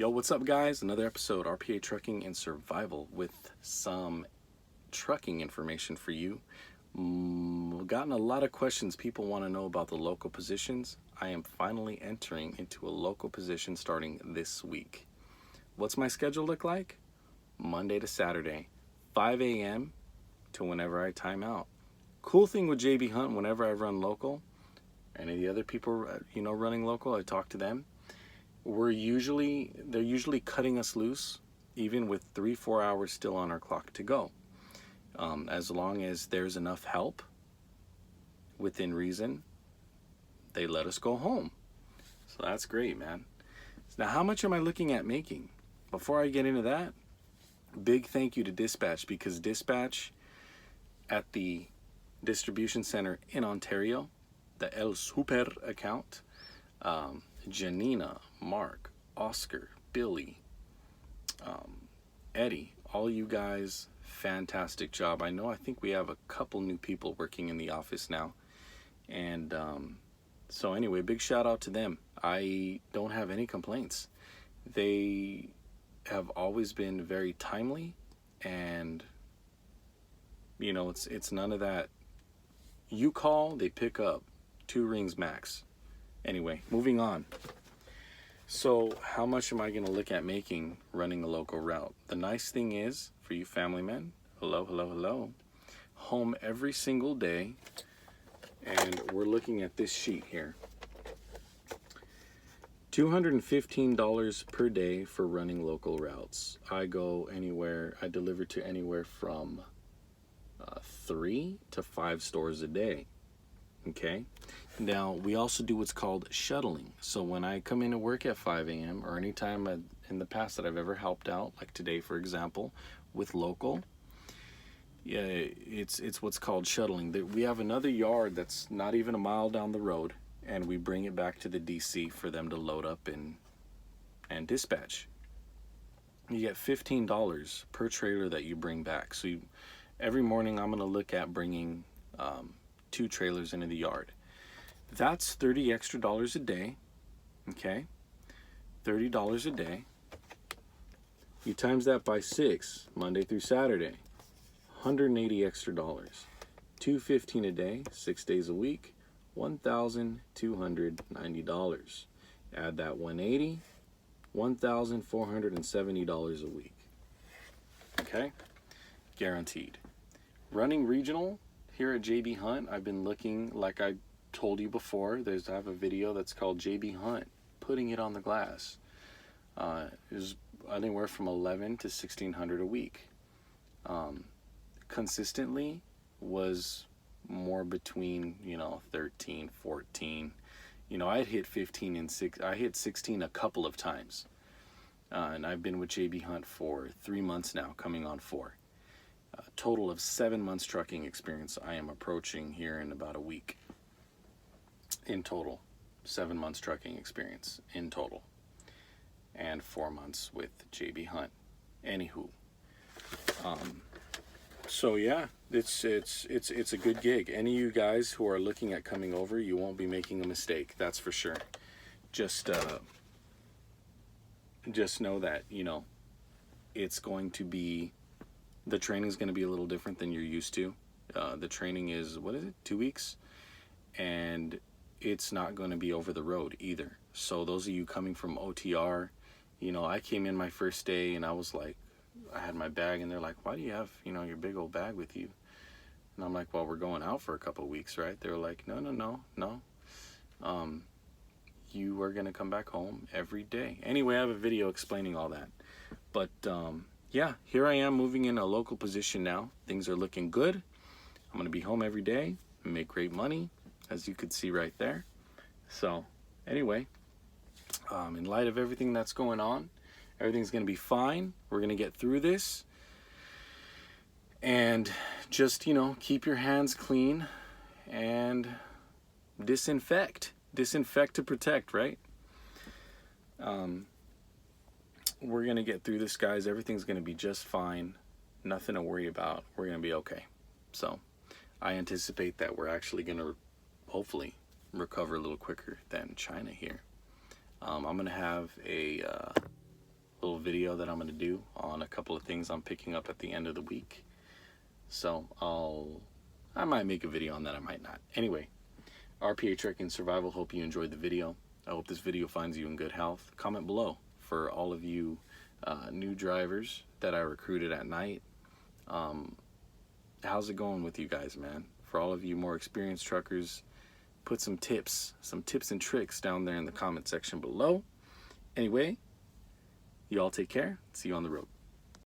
Yo, what's up, guys? Another episode, RPA Trucking and Survival, with some trucking information for you. We've gotten a lot of questions. People want to know about the local positions. I am finally entering into a local position starting this week. What's my schedule look like? Monday to Saturday, 5 a.m. to whenever I time out. Cool thing with JB Hunt, whenever I run local, any of the other people, running local, I talk to them. They're usually cutting us loose, even with 3-4 hours still on our clock to go. As long as there's enough help within reason, they let us go home. So that's great, man. Now, how much am I looking at making? Before I get into that, big thank you to Dispatch, because Dispatch at the distribution center in Ontario, the El Super account, Janina, Mark, Oscar, Billy, Eddie, all you guys, fantastic job. I think we have a couple new people working in the office now. And so anyway, big shout out to them. I don't have any complaints. They have always been very timely, and it's none of that. You call, they pick up, 2 rings max. Anyway, moving on. So how much am I going to look at making running a local route? The nice thing is, for you family men, hello, home every single day, and we're looking at this sheet here. $215 per day for running local routes. I deliver to anywhere from 3 to 5 stores a day. Okay. Now, we also do what's called shuttling. So when I come into work at 5 a.m. or any time in the past that I've ever helped out, like today, for example, with local, yeah, it's what's called shuttling. We have another yard that's not even a mile down the road, and we bring it back to the DC for them to load up and dispatch. You get $15 per trailer that you bring back. So every morning I'm going to look at bringing 2 trailers into the yard. That's $30 extra a day. Okay, $30 a day. You times that by 6, Monday through Saturday, $180 extra. $215 a day, 6 days a week, $1,290. Add that 180, $1,470 a week. Okay, guaranteed. Running regional here at JB Hunt, I've been looking, like I told you before, I have a video that's called JB Hunt, putting it on the glass. Is anywhere from 11 to 1,600 a week. Consistently was more between 13, 14. I hit 15 and 6. I hit 16 a couple of times, and I've been with JB Hunt for 3 months now, coming on 4. Total of 7 months trucking experience I am approaching here in about a week. In total, 7 months trucking experience in total, and 4 months with JB Hunt. Anywho, so yeah, it's a good gig. Any of you guys who are looking at coming over, you won't be making a mistake. That's for sure. Just know that it's going to be. The training is going to be a little different than you're used to. The training is, 2 weeks? And it's not going to be over the road either. So those of you coming from OTR, I came in my first day and I was like, I had my bag, and they're like, why do you have, your big old bag with you? And I'm like, well, we're going out for a couple of weeks, right? They're like, no. You are going to come back home every day. Anyway, I have a video explaining all that. But, yeah, here I am moving in a local position now. Things are looking good. I'm going to be home every day and make great money, as you could see right there. So, anyway, in light of everything that's going on, everything's going to be fine. We're going to get through this. And just, keep your hands clean and disinfect. Disinfect to protect, right? We're going to get through this, guys. Everything's going to be just fine. Nothing to worry about. We're going to be okay. So I anticipate that we're actually going to hopefully recover a little quicker than China here. I'm going to have a video that I'm going to do on a couple of things I'm picking up at the end of the week. So I might make a video on that, I might not. Anyway, RPA Trekking Survival, hope you enjoyed the video. I hope this video finds you in good health. Comment below for all of you new drivers that I recruited at night. How's it going with you guys, man? For all of you more experienced truckers, put some tips and tricks down there in the comment section below. Anyway, you all take care. See you on the road.